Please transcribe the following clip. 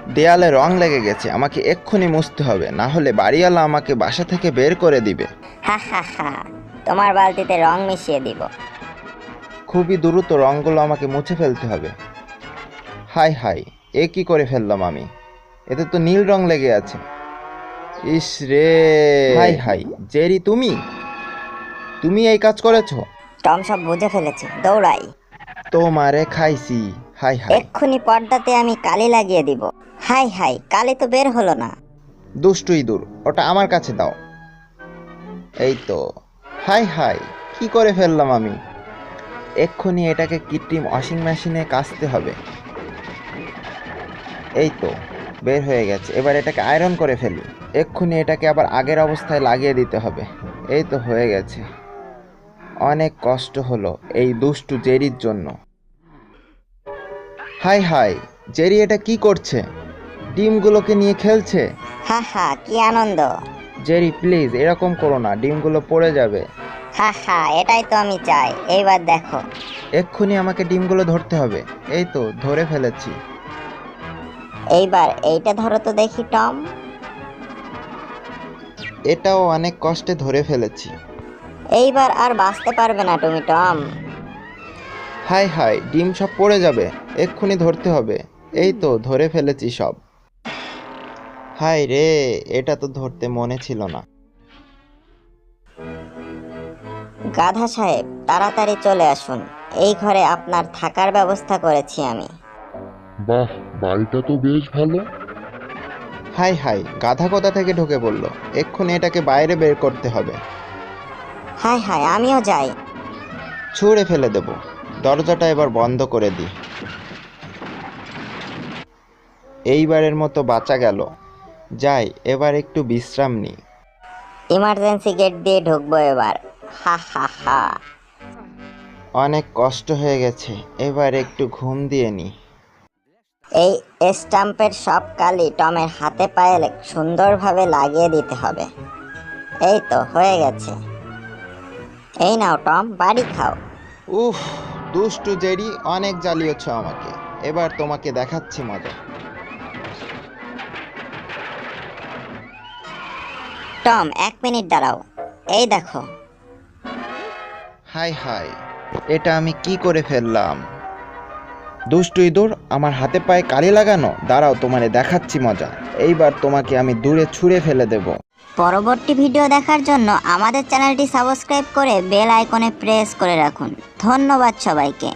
দেয়ালে রং লেগে গেছে, আমাকে এক্ষুনি মুছতে হবে, না হলে বাড়িওয়ালা আমাকে বাসা থেকে বের করে দিবে। হা হা হা, তোমার বালতিতে রং মিশিয়ে দিব। খুবই দ্রুত রঙগুলো আমাকে মুছে ফেলতে হবে। হাই হাই, এ কি করে ফেললাম আমি? এতে তো নীল রং লেগে আছে। ইস রে, হাই হাই, জেরি তুমি তুমি এই কাজ করেছো? টম সব বুঝে ফেলেছে, দৌড়াই। তোমারে খাইছি। হাই হাই, এক্ষুনি পর্দাতে আমি কালি লাগিয়ে দিব। হাই হাই, কালি তো বের হলো না। দুষ্টু ইঁদুর, ওটা আমার কাছে দাও। এই তো। হাই হাই, কি করে ফেললাম আমি? এক্ষুনি এটাকে কৃত্রিম ওয়াশিং মেশিনে কাচতে হবে। এই তো, বের হয়ে গেছে। এবার এটাকে আয়রন করে ফেলি। এক্ষুনি এটাকে আবার আগের অবস্থায় লাগিয়ে দিতে হবে। এই তো হয়ে গেছে। অনেক কষ্ট হলো এই দুষ্টু জেরির জন্য। হাই হাই, জেরি এটা কি করছে? ডিমগুলোকে নিয়ে খেলছে। হা হা, কি আনন্দ। জেরি প্লিজ এরকম করো না, ডিমগুলো পড়ে যাবে। হা হা, এটাই তো আমি চাই। এইবার দেখো। এক্ষুনি আমাকে ডিমগুলো ধরতে হবে। এই তো ধরে ফেলেছি। এইবার এইটা ধরো তো দেখি টম। এটাও অনেক কষ্টে ধরে ফেলেছি। এইবার আর বাঁচতে পারবে না তুমি টম। হাই হাই, ডিম সব পড়ে যাবে। এক্ষুনি ধরতে হবে। এই তো ধরে ফেলেছি সব। হাই রে, এটা তো ধরতে মনে ছিল না। গাধা সাহেব, তাড়াতাড়ি চলে আসুন। এই ঘরে আপনার থাকার ব্যবস্থা করেছি আমি। বাহ, বাড়িটা তো বেশ ভালো। হাই হাই, গাধা কোথা থেকে ঢুকে পড়লো? এক্ষুনি এটাকে বাইরে বের করতে হবে। হাই হাই, আমিও যাই। ছুঁড়ে ফেলে দেব। দরজাটা এবার বন্ধ করে দিই। এইবারের মতো বাঁচা গেল। যাই, এবার একটু বিশ্রাম নিই। ইমার্জেন্সি গেট দিয়ে ঢুকবো এবার। হা হা হা। অনেক কষ্ট হয়ে গেছে, এবার একটু ঘুম দিয়ে নিই। এই স্টাম্পের সব কালি টমের হাতে পায়ে সুন্দরভাবে লাগিয়ে দিতে হবে। এই তো হয়ে গেছে। এই নাও টম, বাড়ি খাও। উফ, দুষ্টু জেরি, অনেক জ্বালিয়েছ আমাকে। এবার তোমাকে দেখাচ্ছি মজা। টম, 1 মিনিট দাঁড়াও। এই দেখো। হাই হাই, এটা আমি কি করে ফেললাম? দুষ্টু ইঁদুর, আমার হাতে পায়ে কালি লাগানো। দাঁড়াও, তোমারে দেখাচ্ছি মজা। এইবার তোমাকে আমি দূরে ছুঁড়ে ফেলে দেব। পরবর্তী ভিডিও দেখার জন্য আমাদের চ্যানেলটি সাবস্ক্রাইব করে বেল আইকনে প্রেস করে রাখুন। ধন্যবাদ সবাইকে।